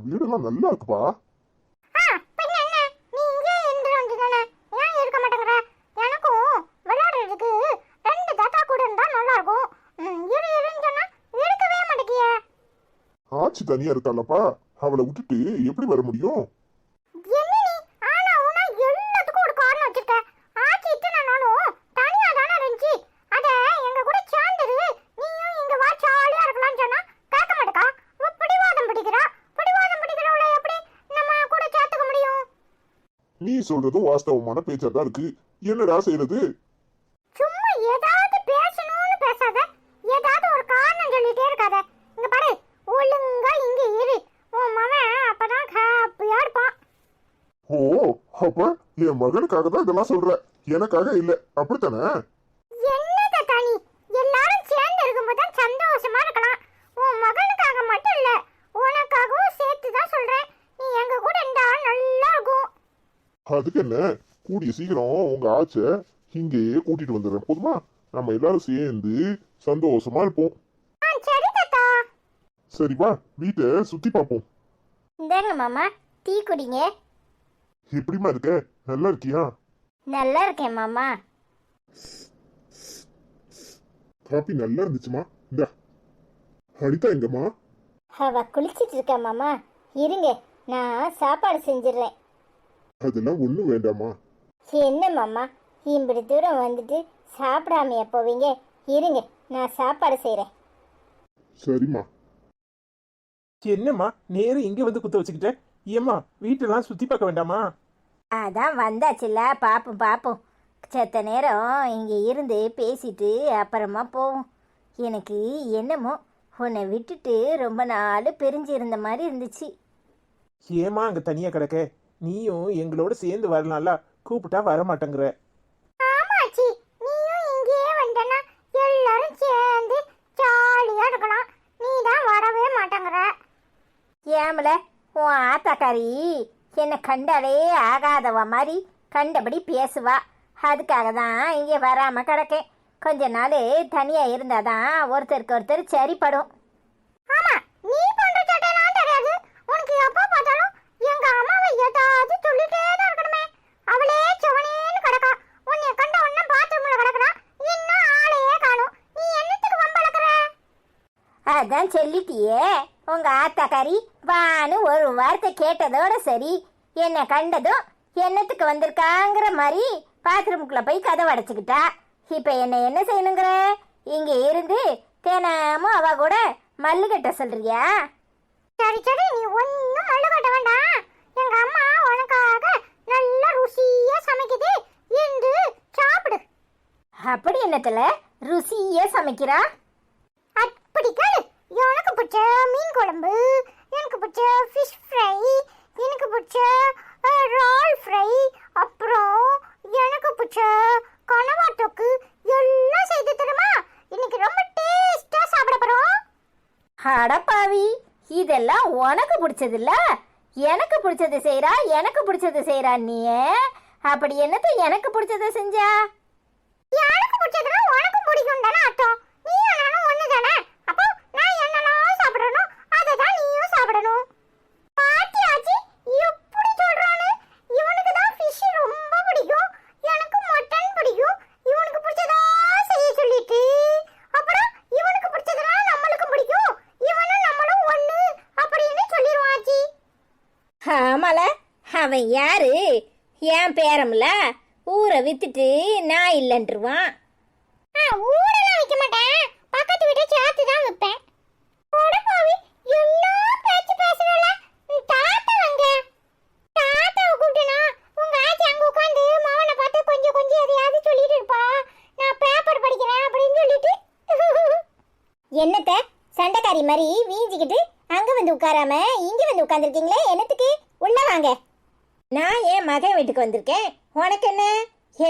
வீடெல்லாம் நல்லா இருக்குப்பா. ஆச்சி தனியா இருக்காளப்பா, அவளை விட்டுட்டு எப்படி வர முடியும்? நீ சொல்றதும் வாஸ்தவமான பேச்சா தான் இருக்கு. என்னடா செய்யறது? சும்மா ஏதாவது பேசணும்னு பேசாத, ஏதாவது ஒரு காரணம் சொல்லிட்டே இருக்காத. இங்க பாரு, ஒழுங்கா இங்க இரு. உன் மகன் அப்பதான் ஹாப்பியா இருப்பான். ஓ, அப்ப என் மகனுக்காக தான் இதெல்லாம் சொல்ற, எனக்காக இல்ல, அப்படித்தானே? என்னத தனி, எல்லாரும் சேர்ந்து இருக்கும்போது தான் சந்தோஷமா இருக்கலாம். உன் மகனுக்காக மட்டும் இல்ல, உனக்காகவும் சேர்த்து தான் சொல்றேன். நீ எங்க கூட இருந்தா நல்லா இருக்கும். அதுக்கு என்ன, கூடிய சீக்கிரம் உங்க ஆச்ச இங்கேயே கூட்டிட்டு வந்துடுறேன், போதுமா? நம்ம எல்லாரும் சேர்ந்து சந்தோஷமா இருப்போம். சரி தாத்தா. சரிப்பா, வீட்டை சுத்தி பார்ப்போம். இந்தாங்க மாமா, டீ குடிங்க. எப்படிமா இருக்க? நல்லா இருக்கியா? நல்லா இருக்கேன் மாமா. காபி நல்லா இருந்துச்சுமா. இந்தா. அனிதா எங்கம்மா? அவ குளிச்சிட்டு இருக்கா மாமா. இருங்க, நான் சாப்பாடு செஞ்சிடுறேன். அதெல்லாம் ஒண்ணும் வேண்டாமா. என்ன மாமா, இப்படி தூரம் வந்துட்டு சாப்பிடாமையா போவீங்க? இருங்க, நான் சாப்பாடு செய்யறேன். சரிம்மா. என்னம்மா நேரம் இங்க வந்து குத்த வச்சுக்கிட்ட? ஏம்மா வீட்டெல்லாம் சுத்தி பார்க்க வேண்டாமா? அதான் வந்தாச்சுல்ல, பாப்போம் பாப்போம். செத்த நேரம் இங்கே இருந்து பேசிட்டு அப்புறமா போவோம். எனக்கு என்னமோ உன்னை விட்டுட்டு ரொம்ப நாள் பிரிஞ்சு இருந்த மாதிரி இருந்துச்சு. ஏமா அங்க தனியா கிடக்க? நீயும் எங்களோட சேர்ந்து வரலாம்ல, கூப்பிட்டா வர மாட்டேங்கிற. ஆமாச்சி, நீயும் இங்கேயே வந்தனா எல்லாரும் சேர்ந்து ஜாலியா இருக்கலாம். நீ தான் வரவே மாட்டேங்கிற. ஏமல, உன் ஆத்தாக்காரி என்னை கண்டாலே ஆகாதவ மாதிரி கண்டபடி பேசுவா. அதுக்காக தான் இங்கே வராம கிடக்கேன். கொஞ்ச நாள் தனியா இருந்தாதான் ஒருத்தருக்கு ஒருத்தர் சரிப்படும். ஆமா, நீ பண்ற சட்டையெல்லாம் தெரியாது. உனக்கு எப்போ பார்த்தாலும் எங்க அம்மாவை ஏதாவது சொல்லிட்டே தான் இருக்கணுமே. அவளே சுவனேன்னு கிடக்கா. உன்னை கண்ட உடனே பாத்ரூம்ல கிடக்குறா, இன்னும் ஆளையே காணும். நீ என்னத்துக்கு வம்பளக்குற? அதான் சொல்லிட்டியே, உங்க ஆத்தாக்காரி வான்னு ஒரு வார்த்தை கேட்டதோட சரி. என்னை கண்டதும் என்னத்துக்கு வந்திருக்காங்கிற மாதிரி பாத்ரூமுக்குள்ள போய் கதவை அடைச்சுக்கிட்டா. இப்ப என்ன செய்யணுங்கிற? இங்க இருந்து தினமும் அவ கூட மல்லு கட்ட சொல்றியா? சரி சரி, நீ ஒன்னும் மல்லு கட்ட வேண்டாம். எங்க அம்மா உனக்காக நல்ல ருசியா சமைக்குது, என்று சாப்பிடு. அப்படி என்னத்துல ருசியா சமைக்கிறா? அப்படி கேளு. எனக்கு பிடிச்ச மீன் குழம்பு, எனக்கு பிடிச்ச ஃபிஷ் ஃப்ரை, எனக்கு பிடிச்ச ரால் ஃப்ரை, அப்புறம் எனக்கு பிடிச்ச கனவா தொக்கு எல்லாம் செய்து தருமா. இன்னைக்கு ரொம்ப டேஸ்டா சாப்பிட போறோம். அடப்பாவி, இதெல்லாம் உனக்கு பிடிச்சது இல்ல, எனக்கு பிடிச்சது செய்யறா, எனக்கு பிடிச்சது செய்யறா. நீ அப்படி என்னத்த எனக்கு பிடிச்சத செஞ்சா? எனக்கு பிடிச்சதுன்னா உனக்கும் பிடிக்கும் தானே அர்த்தம். நீ நானும் ஒண்ணு தானே. அப்போ நான் என்னெல்லாம் சாப்பிடணும் அதை தான் நீயும் சாப்பிடணும். பாத்தியாச்சி எப்படி சொல்றானு? இவனுக்கு தான் ஃபிஷ் ரொம்ப பிடிக்கும், எனக்கு மட்டன் பிடிக்கும். இவனுக்கு பிடிச்சதா செய்ய சொல்லிட்டு அப்புறம் இவனுக்கு பிடிச்சதெல்லாம் நம்மளுக்கும் பிடிக்கும், இவனும் நம்மளும் ஒண்ணு அப்படின்னு சொல்லிடுவாச்சி. ஆமால, அவன் யாரு? என் பேரம்ல. ஊரை வித்துட்டு நான் இல்லைன்றுவான். ஊரெல்லாம் விற்க மாட்டேன், பக்கத்து வீட்டை சேர்த்து தான் விற்பேன். எல்லாம் பேச்சு பேசுறல. தாத்தா அங்க, தாத்தாவை கூப்பிட்டனா உங்க ஆச்சி அங்க உட்காந்து மவனை பார்த்து கொஞ்சம் கொஞ்சம் எதையாவது சொல்லிட்டு இருப்பா. நான் பேப்பர் படிக்கிறேன் அப்படின்னு சொல்லிட்டு. என்னத்த சண்டைக்காரி மாதிரி வீஞ்சிக்கிட்டு அங்க வந்து உட்காராம இங்க வந்து உட்காந்துருக்கீங்களே, என்னத்துக்கு? உள்ள வாங்க. நான் என் மகன் வீட்டுக்கு வந்திருக்கேன், உனக்கு என்ன?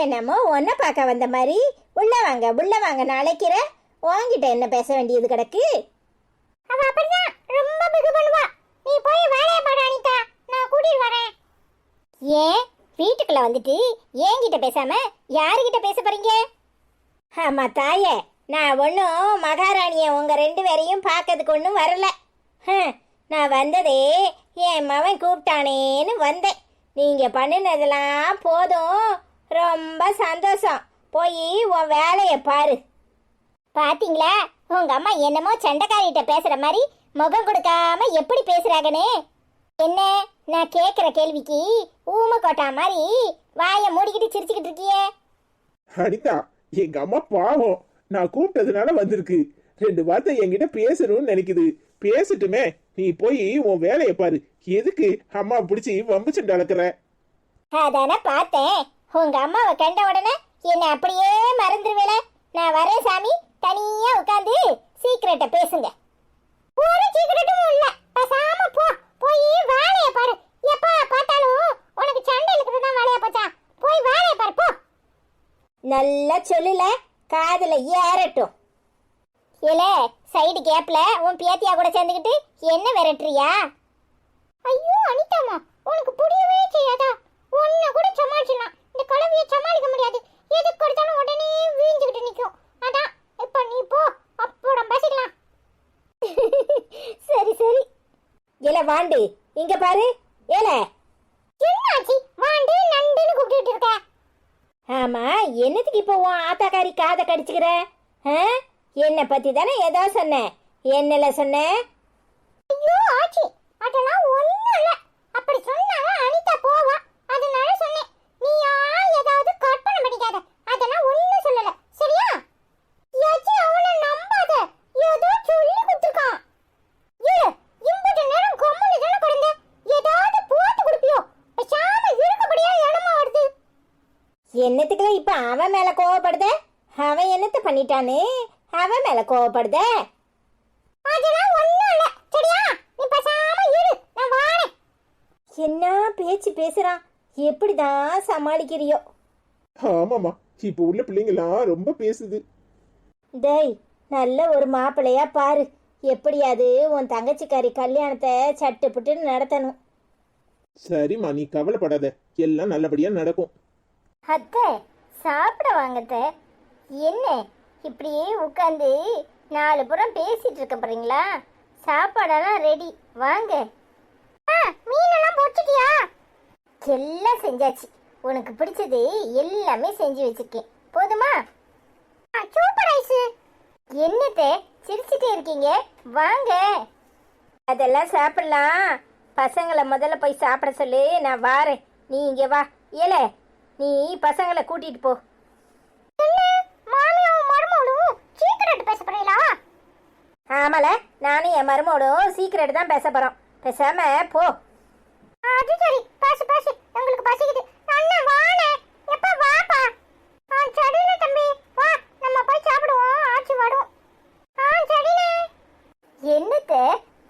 என்னமோ ஒன்ன பார்க்க வந்த மாதிரி உள்ள வாங்க உள்ள வாங்க அழைக்கிற. உன்கிட்ட என்ன பேச வேண்டியது கிடக்கு? அவ அப்படிதான் ரொம்ப பிகு பண்ணுவா. நீ போய் வேலையை பாரு அனிதா, நான் கூட்டிட்டு வரேன். ஏன் வீட்டுக்குள்ள வந்துட்டு என்கிட்ட பேசாம யாருகிட்ட பேச போறீங்க? ஆமா தாயே, நான் ஒன்றும் மகாராணிய உங்க ரெண்டு பேரையும் பார்க்கறதுக்கு ஒன்றும் வரல. நான் வந்ததே என் மவன் கூப்பிட்டானேன்னு வந்தேன். நீங்க பண்ணினதெல்லாம் போதும், ரொம்ப சந்தோஷம். போய் உன் வேலையை பாரு. பாத்தீங்களா உங்க அம்மா என்னமோ சண்டைக்காரிட்ட பேசுற மாதிரி முகம் கொடுக்காம எப்படி பேசுறாங்கன்னு. என்ன நான் கேக்குற கேள்விக்கு ஊமை கொட்டா மாதிரி வாயை மூடிக்கிட்டு சிரிச்சுக்கிட்டு இருக்கியே. அனிதா, எங்க அம்மா பாவம், நான் கூப்பிட்டதுனால வந்திருக்கு. 2 வார்த்தை என்கிட்ட பேசணும்னு நினைக்குது. பேசட்டுமே, நீ போய் உன் வேலையை பாரு. எதுக்கு அம்மா பிடிச்சி வம்பு சண்டை அளக்குற? அதானே பார்த்தேன். உங்க அம்மாவை கண்ட உடனே என்ன அப்படியே மறந்துடுவேல. நான் வரேன் சாமி, தனியா உட்காந்து சீக்கிரட்ட பேசுங்க. ஒரு சீக்கிரட்டும் இல்ல, பேசாம போ. போய் வேலைய பாரு. எப்ப பார்த்தாலும் உனக்கு சண்டை இழுக்கிறது தான் வேலையா போச்சா? போய் வேலைய பாரு போ. நல்லா சொல்லுல, காதுல ஏறட்டும். ஏல சைடு கேப்ல உன் பேத்தியா கூட சேர்ந்துக்கிட்டு என்ன விரட்டுறியா? ஐயோ அனிதாமா, உனக்கு புரியவே செய்யாதா? உன்னை கூட சமாளிச்சிடலாம், இந்த குழந்தைய சமாளிக்க முடியாது. எதுக்கு கொடுத்தாலும் உடனே வீஞ்சுக்கிட்டு நிற்கும். அதான் இப்ப நீ போ, அப்புறம் பேசிக்கலாம். சரி சரி. ஏல வாண்டு, இங்க பாரு. ஏல என்னாச்சு? வாண்டு நண்டுன்னு கூப்பிட்டு இருக்க. ஆமா, என்னத்துக்கு இப்போ உன் ஆத்தாக்காரி காதை கடிச்சுக்கிற? என்னை பத்தி தானே ஏதோ சொன்னேன். என்னல சொன்னேன்? ஐயோ ஆச்சி, அதெல்லாம் ஒண்ணும் இல்ல. அப்படி சொன்னாலும் அனிதா போவா, அதனால சொன்னேன். நீ ஏதாவது கற்பனை பண்ணிக்காத. அதெல்லாம் ஒண்ணும் சொல்லல, சரியா? ஏச்சி அவனை நம்பாத, ஏதோ சொல்லி கொடுத்துருக்கான். ஏ இம்புட்டு நேரம் கொம்முல தானே கிடந்த, ஏதாவது போட்டு கொடுப்பியோ? பேசாம இருக்கப்படியா இடமா வருது. என்னத்துக்குலாம் இப்ப அவன் மேல கோவப்படுத? அவன் என்னத்த பண்ணிட்டானே அவன் மேல கோவப்படுத? அதெல்லாம் ஒண்ணும் இல்ல, சரியா? நீ பேசாம இரு, நான் வாரேன். என்ன பேச்சு பேசுறான், எப்படிதான் சமாளிக்கிறியோ? ஆமாமா, இப்போ உள்ள பிள்ளைங்களாம் ரொம்ப பேசுது. டேய், நல்ல ஒரு மாப்பிள்ளையா பாரு. எப்படியாவது உன் தங்கச்சிக்காரி கல்யாணத்தை சட்டு புட்டுன்னு நடத்தணும். சரிம்மா, நீ கவலைப்படாத, எல்லாம் நல்லபடியா நடக்கும். அத்தை சாப்பிட வாங்கத்த. என்ன இப்படியே உட்காந்து 4 புறம் பேசிட்டு இருக்க போறீங்களா? சாப்பாடெல்லாம் ரெடி, வாங்க. மீனெல்லாம் போட்டுட்டியா? எல்லாம் செஞ்சாச்சு. உனக்கு பிடிச்சது எல்லாமே செஞ்சு வச்சிருக்கேன், போதுமா? சூப்பர் ஐஸ். என்னத்த சிரிச்சுட்டே இருக்கீங்க, வாங்க. அதெல்லாம் சாப்பிடலாம். பசங்களை முதல்ல போய் சாப்பிட சொல்லு, நான் வாரேன். நீ இங்க வா. ஏல நீ பசங்களை கூட்டிட்டு போ. ஆமால, நானும் என் மருமோடும் சீக்கிரட் தான் பேச போறோம். பேசாம போ. அது சரி, பேசு பேசு, உங்களுக்கு பசிக்குது. அண்ணா வாணே, எப்ப வாப்பா? சரிண்ணே தம்பி, வா நம்ம போய் சாப்பிடுவோம், ஆச்சி வரும். சரிண்ணே. என்னத்த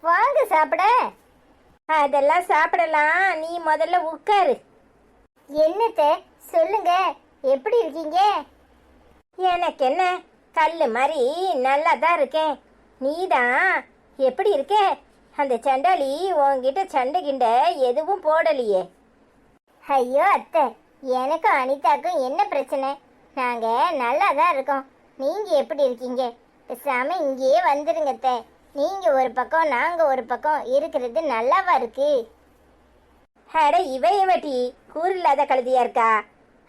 வாங்க சாப்பிட. அதெல்லாம் சாப்பிடலாம், நீ முதல்ல உட்காரு. என்னத்த சொல்லுங்க, எப்படி இருக்கீங்க? எனக்கு என்ன, கல்லு மாதிரி நல்லா தான் இருக்கேன். நீதான் எப்படி இருக்க? அந்த சண்டாளி உன்கிட்ட சண்டை கிண்ட எதுவும் போடலையே. ஐயோ அத்தை, எனக்கும் அனிதாக்கும் என்ன பிரச்சனை? நாங்க நல்லா தான் இருக்கோம். நீங்க எப்படி இருக்கீங்க? பேசாம இங்கேயே வந்துருங்க அத்தை. நீங்க ஒரு பக்கம் நாங்க ஒரு பக்கம் இருக்கிறது நல்லாவா இருக்கு? அட இவட்டி கூறு இல்லாத கழுதியா இருக்கா?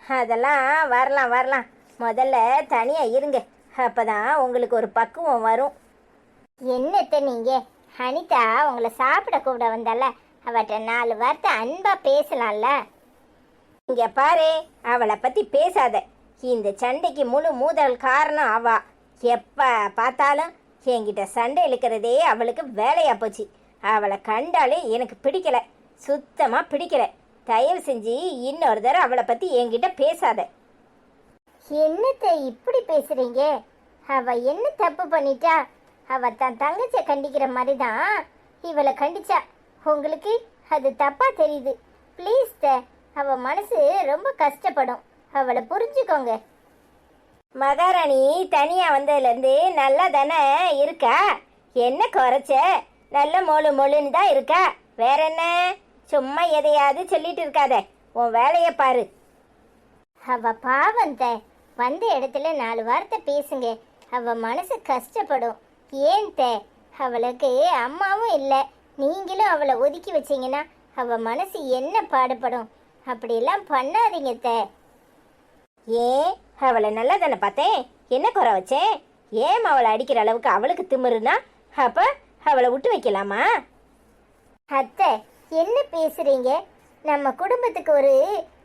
அதெல்லாம் வரலாம் வரலாம், முதல்ல தனியா இருங்க, அப்பதான் உங்களுக்கு ஒரு பக்குவம் வரும். என்னத்த நீங்க? அனிதா உங்களை சாப்பிட கூப்பிட வந்தால, அவட்ட 4 வார்த்தை அன்பா பேசலாம்ல. இங்க பாரு, அவளை பத்தி பேசாத. இந்த சண்டைக்கு முழு மூதல் காரணம் அவ. எப்ப பார்த்தாலும் என்கிட்ட சண்டை இழுக்கிறதே அவளுக்கு வேலையா போச்சு. அவளை கண்டாலே எனக்கு பிடிக்கல, சுத்தமா பிடிக்கல. தயவு செஞ்சு இன்னொரு தடவை அவளை பத்தி என்கிட்ட பேசாத. என்னத்த இப்படி பேசுறீங்க? அவ என்ன தப்பு பண்ணிட்டா? அவ தன் தங்கச்சியை கண்டிக்கிற மாதிரி தான் இவளை கண்டிச்சா. உங்களுக்கு அது தப்பா தெரியுது. ப்ளீஸ் அவ மனசு ரொம்ப கஷ்டப்படும், அவளை புரிஞ்சுக்கோங்க. மகாராணி தனியா வந்ததுலேருந்து நல்லா தானே இருக்கா? என்ன குறைச்ச? நல்ல மொழுன்னு தான் இருக்கா. வேற என்ன? சும்மா எதையாவது சொல்லிட்டு இருக்காத, உன் வேலைய பாரு. அவ பாவம் வந்த இடத்துல 4 வார்த்தை பேசுங்க, அவ மனசு கஷ்டப்படும். ஏன் அவளுக்கு அம்மாவும் இல்லை, நீங்களும் அவளை ஒதுக்கி வச்சீங்கன்னா அவ மனசு என்ன பாடுபடும். அப்படியெல்லாம் பண்ணாதீங்க அத்தை. ஏன் அவளை நல்லா தானே பார்த்தேன், என்ன குறை வச்சேன்? ஏன் அவளை அடிக்கிற அளவுக்கு அவளுக்கு திமிருனா அப்ப அவளை விட்டு வைக்கலாமா? அத்தை என்ன பேசுறீங்க? நம்ம குடும்பத்துக்கு ஒரு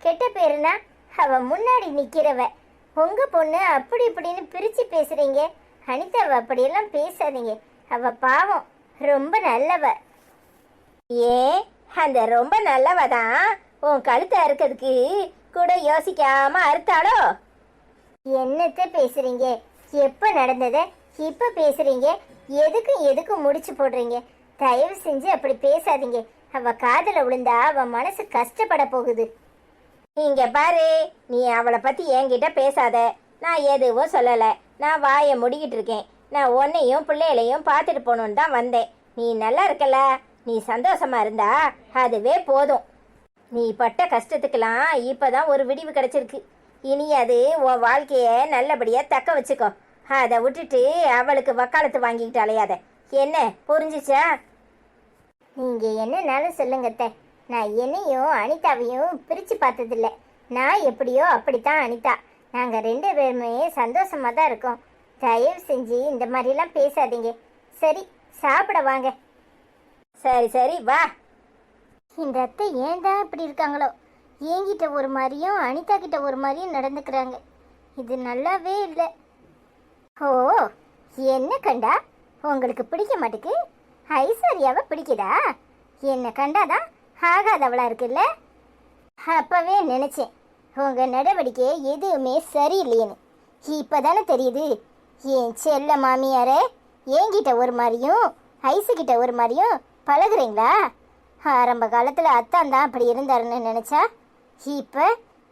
கெட்ட பேருனா அவ முன்னாடி நிக்கிறவ. உங்க பொண்ணு அப்படி இப்படின்னு பிரிச்சு பேசுறீங்க. அனிதாவை அப்படியெல்லாம் பேசாதீங்க. அவ பாவம், ரொம்ப நல்லவ. ஏன் அந்த ரொம்ப நல்லவ தான் உன் கழுத்தை அறுக்கிறதுக்கு கூட யோசிக்காம அறுத்தாளோ? என்னத்த பேசுறீங்க? எப்ப நடந்தத இப்ப பேசுறீங்க? எதுக்கும் முடிச்சு போடுறீங்க. தயவு செஞ்சு அப்படி பேசாதீங்க. அவ காதல விழுந்தா அவ மனசு கஷ்டப்பட போகுது. இங்க பாரு, நீ அவளை பத்தி என்கிட்ட பேசாத. நான் எதுவும் சொல்லல. நான் வாயை முடிக்கிட்டு இருக்கேன். நான் உன்னையும் பிள்ளைகளையும் பார்த்துட்டு போகணுன்னு தான் வந்தேன். நீ நல்லா இருக்கல, நீ சந்தோஷமா இருந்தா அதுவே போதும். நீ பட்ட கஷ்டத்துக்கெல்லாம் இப்பதான் ஒரு விடிவு கிடைச்சிருக்கு. இனி அது உன் வாழ்க்கைய நல்லபடியா தக்க வச்சுக்கோ. அதை விட்டுட்டு அவளுக்கு வக்காலத்து வாங்கிக்கிட்டு அலையாத. என்ன புரிஞ்சிச்சா? நீங்க என்னன்னாலும் சொல்லுங்க அத்தை. நான் என்னையும் அனிதாவையும் பிரிச்சு பார்த்ததில்ல. நான் எப்படியோ அப்படித்தான் அனிதா. நாங்க 2 பேருமே சந்தோஷமா தான் இருக்கோம். தயவு செஞ்சு இந்த மாதிரிலாம் பேசாதீங்க. சரி, சாப்பிட வாங்க. சரி சரி வா. இந்த அத்தை ஏன் தான் இப்படி இருக்காங்களோ? என்கிட்ட ஒரு மாதிரியும் அனிதா கிட்ட ஒரு மாதிரியும் நடந்துக்கிறாங்க. இது நல்லாவே இல்லை. ஓ, என்ன கண்டா உங்களுக்கு பிடிக்க மாட்டேக்கு? ஐஸ்வர்யாவை பிடிக்குதா? என்ன கண்டாதான் ஆகாதவளா இருக்குல்ல? அப்பவே நினைச்சேன் உங்க நடவடிக்கை எதுவுமே சரியில்லையேன்னு. இப்பதானே தெரியுது. என் செல்ல மாமியாரே என்கிட்ட ஒரு மாதிரியும் ஐஸுக்கிட்ட ஒரு மாதிரியும் பழகுறீங்களா? ஆரம்ப காலத்தில் அத்தான் தான் அப்படி இருந்தாருன்னு நினச்சா இப்போ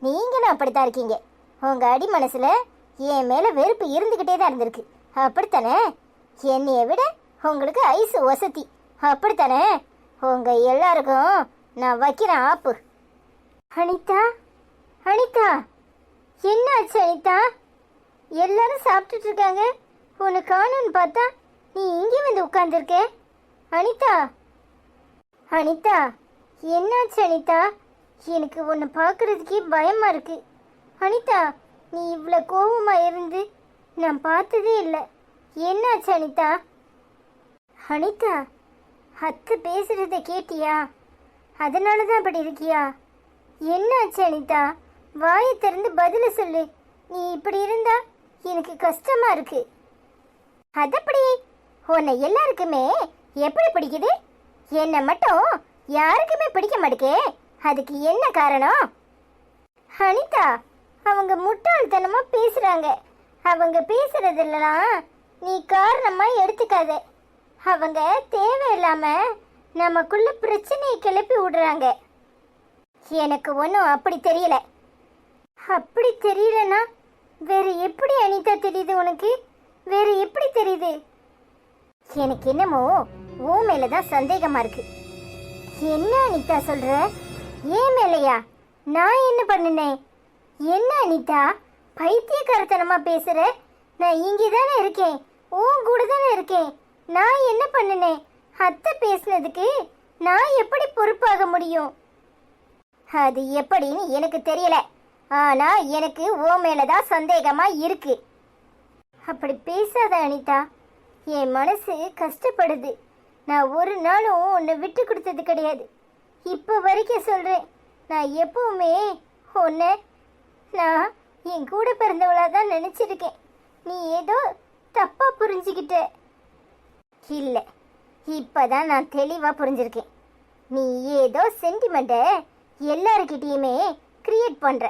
நீங்களும் அப்படித்தான் இருக்கீங்க. உங்கள் அடி மனசில் என் மேலே வெறுப்பு இருந்துக்கிட்டே தான் இருந்திருக்கு. அப்படித்தானே? என்னைய விட உங்களுக்கு ஐஸு வசதி. அப்படித்தானே? உங்கள் எல்லாருக்கும் நான் வைக்கிறேன் ஆப்பு. அனிதா, அனிதா, என்ன ஆச்சு அனிதா? எல்லாரும் சாப்பிட்டுட்டு இருக்காங்க. உன்னை காணும்னு பார்த்தா நீ இங்கே வந்து உட்காந்துருக்க. அனிதா, அனிதா, என்னாச்சு அனிதா? எனக்கு உன்னை பார்க்கறதுக்கே பயமா இருக்கு. அனிதா, நீ இவ்வளோ கோபமா இருந்து நான் பார்த்ததே இல்லை. என்னாச்சு அனிதா? அனிதா, அத்தை பேசுறத கேட்டியா? அதனால தான் அப்படி இருக்கியா? என்னாச்சு அனிதா? வாயை திறந்து பதில சொல்லு. நீ இப்படி இருந்தா எனக்கு கஷ்டமா இருக்கு. அதப்படி உன்னை எல்லாருக்குமே எப்படி பிடிக்குது? என்னை மட்டும் யாருக்குமே பிடிக்க மாட்டேக்கே. அதுக்கு என்ன காரணம்? அனிதா, அவங்க முட்டாள்தனமா பேசுறாங்க. அவங்க பேசுறதெல்லாம் நீ காரணமா எடுத்துக்காத. அவங்க தேவையில்லாம நமக்குள்ள பிரச்சனையை கிளப்பி விடுறாங்க. எனக்கு ஒன்றும் அப்படி தெரியல. அப்படி தெரியலனா வேற எப்படி அனிதா தெரியுது உனக்கு? வேற எப்படி தெரியுது? எனக்கு என்னமோ உன் மேலதான் சந்தேகமா இருக்கு. என்ன அனிதா சொல்ற? ஏன் மேலையா? நான் என்ன பண்ணினேன்? என்ன அனிதா பைத்தியக்காரத்தனமா பேசுற? நான் இங்கே தானே இருக்கேன், உன் கூட தானே இருக்கேன். நான் என்ன பண்ணினேன்? அத்தை பேசுனதுக்கு நான் எப்படி பொறுப்பாக முடியும்? அது எப்படின்னு எனக்கு தெரியல. ஆனா எனக்கு உன் மேலதான் சந்தேகமா இருக்கு. அப்படி பேசாத அனிதா. என் மனசு கஷ்டப்படுது. நான் ஒரு நாளும் உன்னை விட்டு கொடுத்தது கிடையாது. இப்போ வரைக்கும் சொல்றேன், நான் எப்பவுமே உன்னை நான் என் கூட பிறந்தவளா தான் நினைச்சிருக்கேன். நீ ஏதோ தப்பா புரிஞ்சுக்கிட்ட. இல்லை, இப்பதான் நான் தெளிவா புரிஞ்சிருக்கேன். நீ ஏதோ சென்டிமெண்ட்டை எல்லாருக்கிட்டையுமே கிரியேட் பண்ற.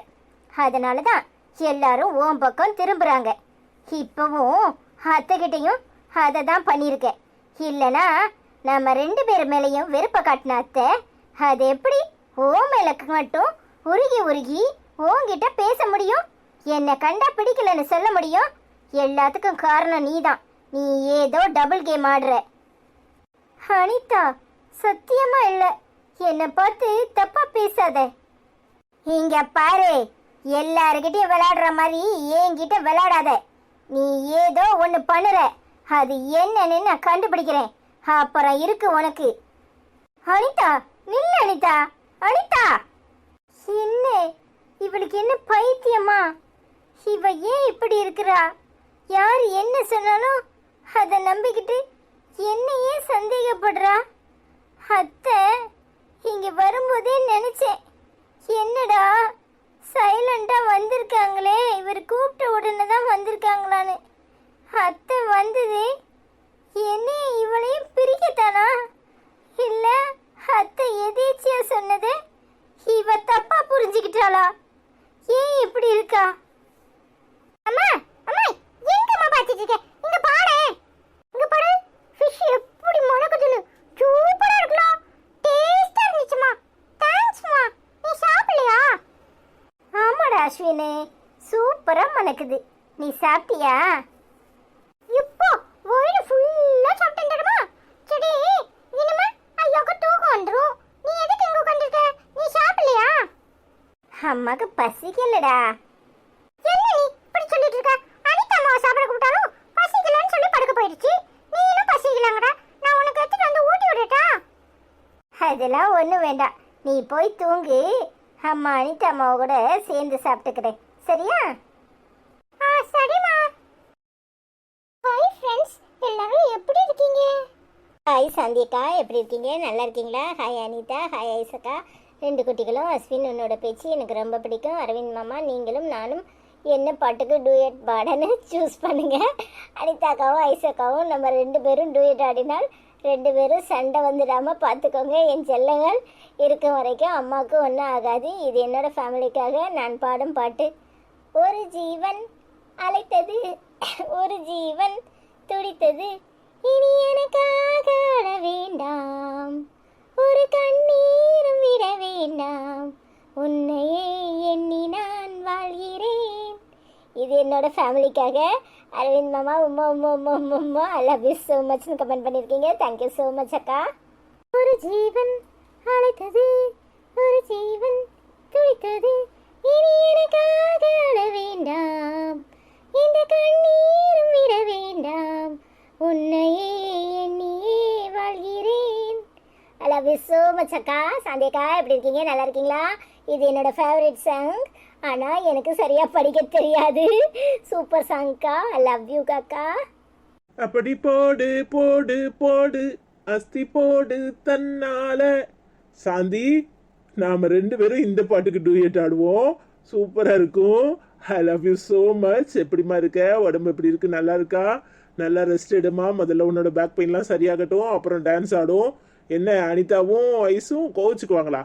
அதனால தான் எல்லாரும் உன் பக்கம் திரும்புறாங்க. இப்பவும் அத்தைகிட்டையும் அதை தான் பண்ணியிருக்க. இல்லைனா நம்ம 2 பேர் மேலேயும் வெறுப்பை காட்டின அத்தை அது எப்படி ஓ மேலக்கு மட்டும் உருகி உருகி உன்கிட்ட பேச முடியும்? என்னை கண்டா பிடிக்கலன்னு சொல்ல முடியும்? எல்லாத்துக்கும் காரணம் நீதான். நீ ஏதோ டபுள் கேம் ஆடுற. அனிதா, சத்தியமா இல்லை. என்னை பார்த்து தப்பா பேசாத. இங்க பாரு, எல்லாருக்கிட்டையும் விளையாடுற மாதிரி என்கிட்ட விளையாடாத. நீ ஏதோ ஒன்று பண்ணுற. அது என்னன்னு நான் கண்டுபிடிக்கிறேன். அப்புறம் இருக்கு உனக்கு. அனிதா நில்லு அனிதா. அனிதா என்ன இவளுக்கு என்ன பைத்தியமா? இவ ஏன் இப்படி இருக்கிறா? யார் என்ன சொன்னாலும் அதை நம்பிக்கிட்டு என்ன ஏன் சந்தேகப்படுறா? அத்தை இங்க வரும்போதே நினைச்சேன், என்னடா சைலண்டா வந்திருக்காங்களே, இவர் கூப்பிட்ட உடனே தான் வந்திருக்காங்களான்னு. அத்தை வந்தது என்ன இவளையும் பிரிக்கத்தானா? இல்ல அத்தை எதேச்சியா சொன்னது இவ தப்பா புரிஞ்சுக்கிட்டாளா? ஏன் இப்படி இருக்கா? அம்மா அம்மா எங்கம்மா பாத்துட்டு இருக்க? இங்க பாரு, இங்க பாரு, ஃபிஷ் எப்படி மணக்குதுன்னு. சூப்பரா இருக்குல, டேஸ்டா இருந்துச்சுமா. தேங்க்ஸ்மா. நீ சாப்பிடலையா? ஆமாடா அஸ்வினே, சூப்பரா மணக்குது. நீ சாப்பிட்டியா? இப்போ வயிறு ஃபுல்லா சாப்பிட்டேன்டா. சரி இனிமே ஐயோக்கு தூக்கம் வந்துரும். நீ எதுக்கு இங்க உட்கார்ந்திருக்க? நீ சாப்பிடலையா? அம்மாக்கு பசிக்கலடா. என்ன நீ இப்படி சொல்லிட்டு இருக்க? அனிதா அம்மாவை சாப்பிட கூப்பிட்டாலும் பசிக்கலன்னு சொல்லி படுக்க போயிடுச்சு. நீ இன்னும் பசிக்கலங்கடா. நான் உனக்கு எடுத்துட்டு வந்து ஊட்டி விடட்டா? அதெல்லாம் ஒண்ணும் வேண்டாம், நீ போய் தூங்கு. அம்மா அனிதா அம்மாவை கூட சேர்ந்து சாப்பிட்டுக்கிறேன், சரியா? சரிம்மா. ஹாய் ஃப்ரெண்ட்ஸ், எல்லாரும் எப்படி இருக்கீங்க? ஹாய் சாந்தியக்கா, எப்படி இருக்கீங்க? நல்லா இருக்கீங்களா? ஹாய் அனிதா, ஹாய் ஐசக்கா. 2 குட்டிகளும். அஸ்வின் உன்னோட பேச்சு எனக்கு ரொம்ப பிடிக்கும். அரவிந்த் மாமா, நீங்களும் நானும் என்ன பாட்டுக்கு டூயட் பாடன்னு சூஸ் பண்ணுங்க. அனிதாக்காவும் ஐசக்காவும் நம்ம 2 பேரும் டூயட் ஆடினால் 2 பேரும் சண்டை வந்துடாமல் பார்த்துக்கோங்க. என் செல்லங்கள் இருக்கும் வரைக்கும் அம்மாவுக்கு ஒன்றும் ஆகாது. இது என்னோட ஃபேமிலிக்காக நான் பாடும் பாட்டு. ஒரு ஜீவன் அழைத்தது, ஒரு ஜீவன் துடித்தது, இனி எனக்காக அழ வேண்டாம், ஒரு கண்ணீரும் விட வேண்டாம், உன்னையே எண்ணி நான் வாழ்கிறேன். இது என்னோட ஃபேமிலிக்காக. அரவிந்த் மாமா உம்மா உம்மா உம்மா உம்மா உம்மா ஐ லவ் யூ ஸோ மச்னு கமெண்ட் பண்ணியிருக்கீங்க. தேங்க்யூ ஸோ மச் அக்கா. ஒரு ஜீவன் அழைத்தது, ஒரு ஜீவன் துடித்தது, இனி எனக்காக அழ வேண்டாம், இந்த கண்ணீரும் விட வேண்டாம், உன்னையே எண்ணியே வாழ்கிறேன். ஐ லவ் யூ ஸோ மச் அக்கா. சாந்தியக்கா எப்படி இருக்கீங்க? நல்லா இருக்கீங்களா? இது என்னோட ஃபேவரட் சாங், ஆனால் எனக்கு சரியாக படிக்க தெரியாது. சூப்பர் சாங்க்கா. ஐ லவ் யூ அக்கா. அப்படி போடு போடு போடு அஸ்தி போடு தன்னால. சாந்தி, நாம 2 பேரும் இந்த பாட்டுக்கு டூயட் ஆடுவோம். சூப்பரா இருக்கும். ஐ லவ் யூ ஸோ மச். எப்படிமா இருக்க? உடம்பு எப்படி இருக்கு? நல்லா இருக்கா? நல்லா ரெஸ்ட் எடுமா. முதல்ல உன்னோட பேக் பெயின்லாம் சரியாகட்டும், அப்புறம் டான்ஸ் ஆடும். என்ன அனிதாவும் ஐஸும் கோவிச்சுக்குவாங்களா?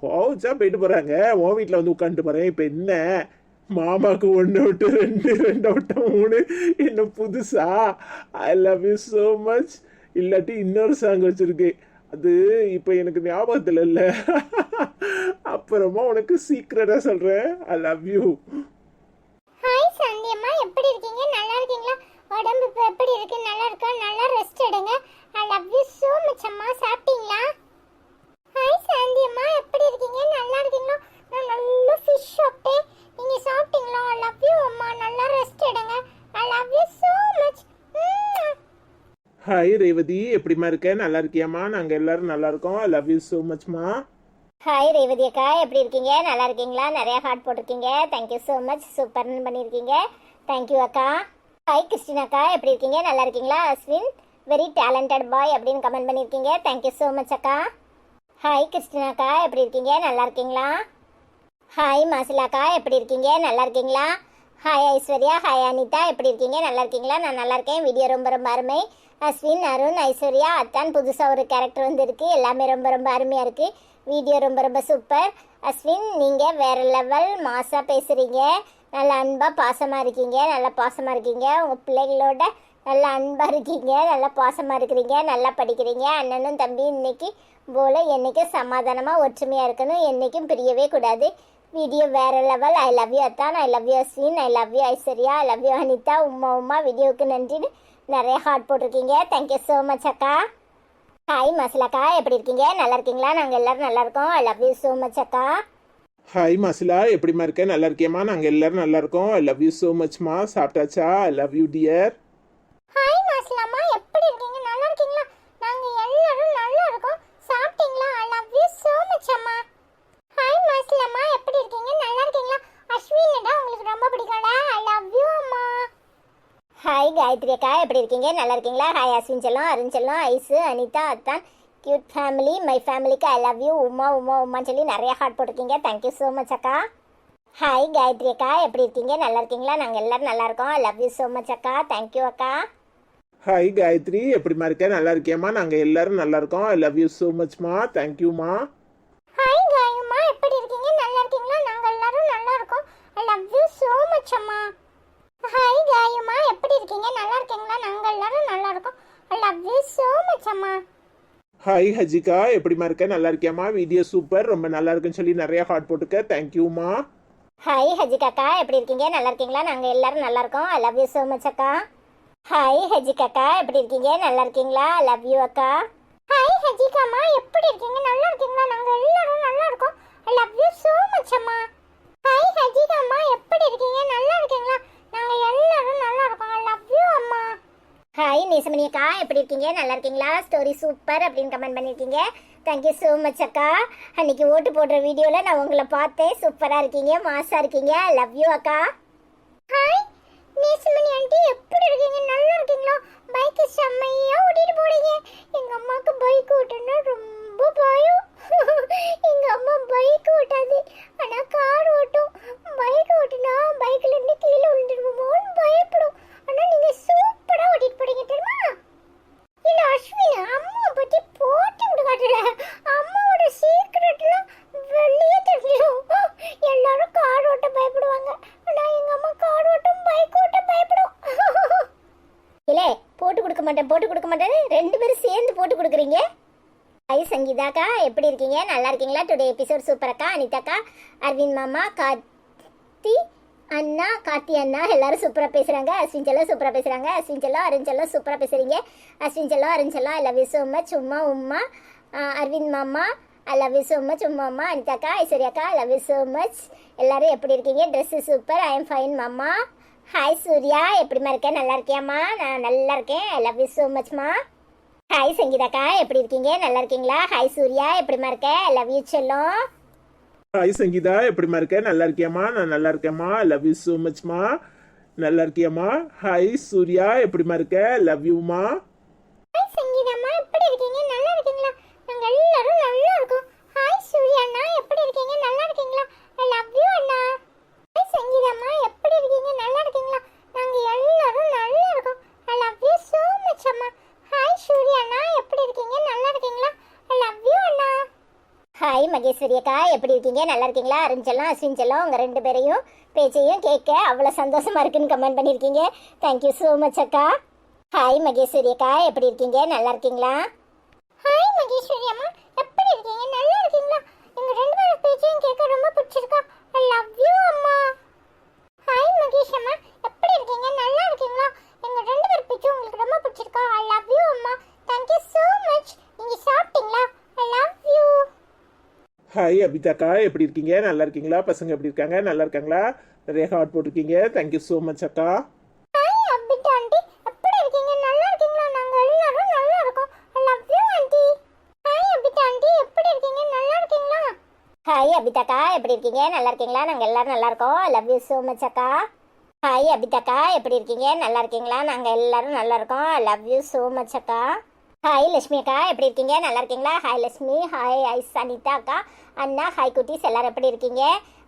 கோவிச்சா போயிட்டு போறாங்க. உன் வீட்டில் வந்து உட்காந்துட்டு போறேன். இப்போ என்ன மாமாவுக்கு 1 விட்டு 2, 2 விட்டு 3, என்ன புதுசா? ஐ லவ் யூ ஸோ மச். இல்லாட்டி இன்னொரு சாங் வச்சிருக்கேன், அது இப்போ எனக்கு ஞாபகத்தில் இல்லை. அப்புறமா உனக்கு சீக்கிரட்டா சொல்றேன். ஐ லவ் யூ. ஹாய் சந்தியம்மா, எப்படி இருக்கீங்க? நல்லா இருக்கீங்களா? உடம்பு இப்போ எப்படி இருக்கு? நல்லா இருக்கா? நல்லா ரெஸ்ட் எடுங்க. I love you so much அம்மா. சாப்பிட்டீங்களா? ஹாய் சந்தியம்மா, எப்படி இருக்கீங்க? நல்லா இருக்கீங்களா? நான் நல்ல ஃபிஷ் சாப்பிட்டேன். நீங்க சாப்பிட்டீங்களா? ஐ லவ் யூ அம்மா. நல்லா ரெஸ்ட் எடுங்க. I love you so much. Hi Revathi, எப்படிமா இருக்க? நல்லா இருக்கியாம்மா? நாங்கள் எல்லாரும் நல்லா இருக்கோம். ஐ லவ் யூ ஸோ மச்மா. ஹாய் ரேவதி அக்கா, எப்படி இருக்கீங்க? நல்லா இருக்கீங்களா? நிறைய ஹார்ட் போட்டிருக்கீங்க. Thank you so much. சூப்பர்னு பண்ணியிருக்கீங்க. தேங்க்யூ அக்கா. ஹாய் கிறிஸ்டின் அக்கா, எப்படி இருக்கீங்க? நல்லா இருக்கீங்களா? அஸ்வின் வெரி டேலண்டட் பாய் அப்படின்னு கமெண்ட் பண்ணியிருக்கீங்க. தேங்க்யூ ஸோ மச் அக்கா. ஹாய் கிறிஸ்டின் அக்கா, எப்படி இருக்கீங்க? நல்லா இருக்கீங்களா? ஹாய் மாசிலாக்கா, எப்படி இருக்கீங்க? நல்லா இருக்கீங்களா? ஹாய் ஐஸ்வர்யா, ஹாய் அனிதா, எப்படி இருக்கீங்க? நல்லா இருக்கீங்களா? நான் நல்லா இருக்கேன். வீடியோ ரொம்ப ரொம்ப அருமை. அஸ்வின், அருண், ஐஸ்வர்யா, அத்தான் புதுசாக ஒரு கேரக்டர் வந்துருக்கு. எல்லாமே ரொம்ப ரொம்ப அருமையாக இருக்குது. வீடியோ ரொம்ப ரொம்ப சூப்பர். அஸ்வின், நீங்கள் வேறு லெவல் மாசாக பேசுகிறீங்க. நல்லா அன்பாக பாசமாக இருக்கீங்க. நல்லா பாசமாக இருக்கீங்க. உங்கள் பிள்ளைகளோட நல்லா அன்பாக இருக்கீங்க. நல்லா பாசமாக இருக்கிறீங்க. நல்லா படிக்கிறீங்க. அண்ணனும் தம்பி இன்னைக்கு போல் என்றைக்கும் சமாதானமாக ஒற்றுமையாக இருக்கணும். என்றைக்கும் பிரியவே கூடாது. வீடியோ வேறு லெவல். ஐ லவ் யூ அத்தான், I love you Ashwin, I love you Aishwarya, I love you Anitha. உமா உமா வீடியோவுக்கு நன்றின்னு நிறைய ஹார்ட் போட்டிருக்கீங்க. தேங்க்யூ ஸோ மச் அக்கா. ஹாய் மசிலாக்கா, எப்படி இருக்கீங்க? நல்லா இருக்கீங்களா? நாங்கள் எல்லோரும் நல்லா இருக்கோம். I love you so much அக்கா. ஹாய் மாசிலா, எப்படிமா இருக்க? நல்லா இருக்கியம்மா? நாங்கள் எல்லாரும் நல்லா இருக்கோம். ஐ லவ் யூ ஸோ மச்மா. சாப்பிட்டாச்சா? I love you dear. Hi மாசிலாமா, எப்படி இருக்கீங்க? நல்லா இருக்கீங்களா? நாங்க எல்லாரும் நல்லா இருக்கோம். சாப்பிட்டீங்களா? காயத்ரி அக்கா எப்படி இருக்கீங்க? நல்லா இருக்கீங்களா? ஹாய் அஸ்வின் செல்லம், அருண் செல்லம், ஐஸு, அனிதா, அத்தான், கியூட் ஃபேமிலி, மை ஃபேமிலிக்கு ஐ லவ் யூ, உமா உமா உமான்னு சொல்லி நிறைய ஹார்ட் போட்டிருக்கீங்க. தேங்க்யூ ஸோ மச் அக்கா. ஹாய் காயத்ரி அக்கா எப்படி இருக்கீங்க? நல்லா இருக்கீங்களா? நாங்கள் எல்லோரும் நல்லா இருக்கோம். I love you so much அக்கா. தேங்க்யூ அக்கா. ஹாய் காயத்ரி எப்படிமா இருக்க? நல்லா இருக்கியாம்மா? நாங்கள் எல்லாரும் நல்லா இருக்கோம். ஐ லவ் யூ ஸோ மச்மா. தேங்க்யூம்மா. ஹாய் காயுமா எப்படி இருக்கீங்க நல்லா இருக்கீங்களா நாங்க எல்லாரும் நல்லா இருக்கோம் I love you so much அம்மா ஹாய் காயுமா எப்படி இருக்கீங்க நல்லா இருக்கீங்களா நாங்க எல்லாரும் நல்லா இருக்கோம் I love you so much அம்மா ஹாய் ஹஜிகா எப்படிமா இருக்க? நல்லா இருக்கியாம்மா? வீடியோ சூப்பர், ரொம்ப நல்லா இருக்குன்னு சொல்லி நிறைய ஹார்ட் போட்டுக்க. தேங்க்யூம்மா. ஹாய் ஹஜிகாக்கா எப்படி இருக்கீங்க? நல்லா இருக்கீங்களா? நாங்கள் எல்லாரும் நல்லா இருக்கோம். I love you so much அக்கா. ஹாய் ஹஜிகாக்கா எப்படி இருக்கீங்க? நல்லா இருக்கீங்களா? ஐ லவ் யூ அக்கா. ஹாய் ஹஜிகாமா எப்படி இருக்கீங்க நல்லா இருக்கீங்களா நாங்க எல்லாரும் நல்லா இருக்கோம் I love you so much அம்மா ஹாய் ஹஜிகாமா எப்படி இருக்கீங்க நல்லா இருக்கீங்களா நாங்க எல்லாரும் நல்லா இருக்கோம் ஐ லவ் யூ அம்மா ஹாய் நேசமணி அக்கா எப்படி இருக்கீங்க? நல்லா இருக்கீங்களா? ஸ்டோரி சூப்பர் அப்படின்னு கமெண்ட் பண்ணியிருக்கீங்க. தேங்க்யூ ஸோ மச் அக்கா. அன்னைக்கு ஓட்டு போடுற வீடியோவில் நான் உங்களை பார்த்தேன். சூப்பராக இருக்கீங்க, மாஸாக இருக்கீங்க. ஐ லவ் யூ அக்கா. ஹாய் நேசமணி ஆண்டி எப்படி இருக்கீங்க நல்லா இருக்கீங்களா பைக் செம்மையா ஓட்டிட்டு போறீங்க எங்க அம்மாக்கு பைக் ஓட்டணும்னா ரொம்ப பயம் எங்க அம்மா பைக் ஓட்டாது ஆனா கார் ஓட்டும் பைக் ஓட்டுனா பைக்ல இருந்து கீழே விழுந்துருவோமோன்னு பயப்படும் ஆனா நீங்க சூப்பரா ஓட்டிட்டு போறீங்க தெரியுமா இல்ல அஸ்வின் அம்மா பத்தி போட்டு விட காட்டல அம்மாவோட சீக்ரெட்லாம் வெளியே தெரிஞ்சிடும் எல்லாரும் கார் ஓட்ட பயப்படுவாங்க ஆனா எங்க அம்மா கார் ஓட்டும் பைக் ஓட்ட பயப்படும் இல்லை போட்டு கொடுக்க மாட்டேன்னு ரெண்டு பேரும் சேர்ந்து போட்டு கொடுக்குறீங்க. ஹாய் சங்கீதாக்கா எப்படி இருக்கீங்க? நல்லா இருக்கீங்களா? டுடே எபிசோட் சூப்பர் அக்கா. அனிதாக்கா, அரவிந்த் மாமா, கார்த்தி அண்ணா எல்லாரும் சூப்பராக பேசுகிறாங்க. அஸ்வின் செல்லம் சூப்பராக பேசுகிறாங்க. அஸ்வின் செல்லம் அருண் செல்லம் சூப்பராக பேசுகிறீங்க. அஸ்வின் செல்லம் அருண் செல்லம் I love you so much. உமா அரவிந்த் மாமா I love you so much. உமா அனிதாக்கா, ஐஸ்வர்யாக்கா I love you so much. எல்லாரும் எப்படி இருக்கீங்க? Dress super, I am fine மாமா. ஹாய் சூர்யா எப்படிமா இருக்கேன்? நல்லா இருக்கியாம்மா? நான் நல்லா இருக்கேன். ஐ லவ் யூ ஸோ மச்மா. ஹாய் சங்கீதாக்கா எப்படி இருக்கீங்க? நல்லா இருக்கீங்களா? ஹாய் சூர்யா எப்படிமா இருக்க? ஐ லவ் யூ செல்லம். ஹாய் சங்கீதா எப்படிமா இருக்க? நல்லா இருக்கியாம்மா? நான் நல்லா இருக்கேம்மா. ஐ லவ் யூ ஸோ மச்மா. நல்லா இருக்கியாம்மா? ஹாய் சூர்யா எப்படிமா இருக்க? லவ் யூமா. ஹாய் சங்கீதாம்மா எப்படி இருக்கீங்க நல்லா இருக்கீங்களா நாங்க எல்லாரும் நல்லா இருக்கோம் ஹாய் சூர்யா அண்ணா எப்படி இருக்கீங்க நல்லா இருக்கீங்களா ஐ லவ் யூ அண்ணா ஹாய் சங்கீதாம்மா எப்படி இருக்கீங்க நல்லா இருக்கீங்களா நாங்க எல்லாரும் நல்லா இருக்கோம் I love you so much அம்மா ஹாய் சூர்யா அண்ணா எப்படி இருக்கீங்க நல்லா இருக்கீங்களா ஐ லவ் யூ அண்ணா ஹாய் மகேஸ்வரி அக்கா எப்படி இருக்கீங்க? நல்லா இருக்கீங்களா? அருண் செல்லம் அஸ்வின் செல்லம் உங்கள் ரெண்டு பேரையும் பேச்சையும் கேட்க அவ்வளோ சந்தோஷமா இருக்குன்னு கமெண்ட் பண்ணியிருக்கீங்க. தேங்க்யூ ஸோ மச் அக்கா. ஹாய் மகேஸ்வரி அக்கா எப்படி இருக்கீங்க? நல்லா இருக்கீங்களா? ஹாய் மகேஸ்வரி அம்மா எப்படி இருக்கீங்க நல்லா இருக்கீங்களா எங்க ரெண்டு பேரும் பேச்சையும் கேட்க ரொம்ப பிடிச்சிருக்கா ஐ லவ் யூ அம்மா ஹாய் மகேஷ் அம்மா எப்படி இருக்கீங்க நல்லா இருக்கீங்களா எங்க ரெண்டு பேர் பேச்சும் உங்களுக்கு ரொம்ப பிடிச்சிருக்கா ஐ லவ் யூ அம்மா தேங்க்யூ so much நீங்க சாப்பிட்டீங்களா ஐ லவ் யூ ஹாய் அபிதாக்கா எப்படி இருக்கீங்க? நல்லா இருக்கீங்களா? பசங்க எப்படி இருக்காங்க? நல்லா இருக்காங்களா? நிறைய ஹார்ட் போட்டிருக்கீங்க. தேங்க்யூ ஸோ மச் அக்கா. ஹாய் அபிதா ஆண்டி எப்படி இருக்கீங்க நல்லா இருக்கீங்களா நாங்க எல்லாரும் நல்லா இருக்கோம் I love you aunty hi Abitha aunty எப்படி இருக்கீங்க நல்லா இருக்கீங்களா ஹாய் அபிதாக்கா எப்படி இருக்கீங்க? நல்லா இருக்கீங்களா? நாங்கள் எல்லாரும் நல்லா இருக்கோம். I love you so much அக்கா. ஹாய் அபிதாக்கா எப்படி இருக்கீங்க? நல்லா இருக்கீங்களா? நாங்கள் எல்லாரும் நல்லா இருக்கோம். I love you so much அக்கா. ஹாய் லட்சுமி அக்கா எப்படி இருக்கீங்க? நல்லா இருக்கீங்களா? ஹாய் லட்சுமி. ஹாய் ஐஸ் அனிதா அக்கா அண்ணா. ஹாய் குட்டீஸ் எல்லாரும் எப்படி இருக்கீங்க?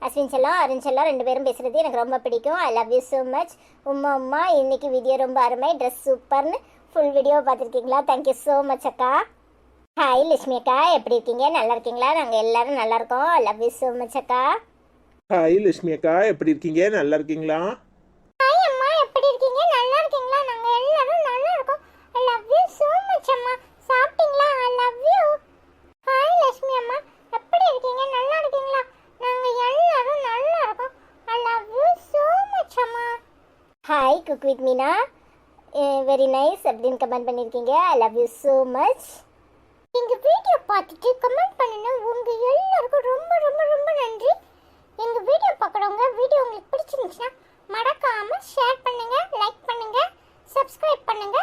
அஸ்வின் செல்லம் அருண் செல்லம் ரெண்டு பேரும் பேசுகிறது எனக்கு ரொம்ப பிடிக்கும். ஐ love you so much. Uma இன்னைக்கு வீடியோ ரொம்ப அருமை, ட்ரெஸ் சூப்பர்னு ஃபுல் வீடியோ பார்த்துருக்கீங்களா? தேங்க்யூ ஸோ மச் அக்கா. ஹாய் லட்சுமி அக்கா எப்படி இருக்கீங்க? நல்லா இருக்கீங்களா? நாங்கள் எல்லாரும் நல்லா இருக்கோம். I love you so much அக்கா. ஹாய் லட்சுமி அக்கா எப்படி இருக்கீங்க? நல்லா இருக்கீங்களா? ஹாய் அம்மா எப்படி இருக்கீங்க நல்லா இருக்கீங்களா நாங்க எல்லாரும் நல்லா இருக்கோம் I love you so much அம்மா சாப்பிட்டீங்களா ஐ லவ் யூ ஹாய் லட்சுமி அம்மா எப்படி இருக்கீங்க நல்லா இருக்கீங்களா நாங்க எல்லாரும் நல்லா இருக்கோம் I love you so much அம்மா hi cook with Meena very nice அப்படின்னு கமெண்ட் பண்ணியிருக்கீங்க. ஐ லவ் யூ ஸோ மச். எங்க வீடியோ பார்த்துட்டு கமெண்ட் பண்ணுன உங்க எல்லாருக்கும் ரொம்ப ரொம்ப ரொம்ப நன்றி. எங்க வீடியோ பார்க்குறவங்க வீடியோ உங்களுக்கு பிடிச்சிருந்துச்சுன்னா மறக்காம ஷேர் பண்ணுங்க, லைக் பண்ணுங்க, சப்ஸ்கிரைப் பண்ணுங்க.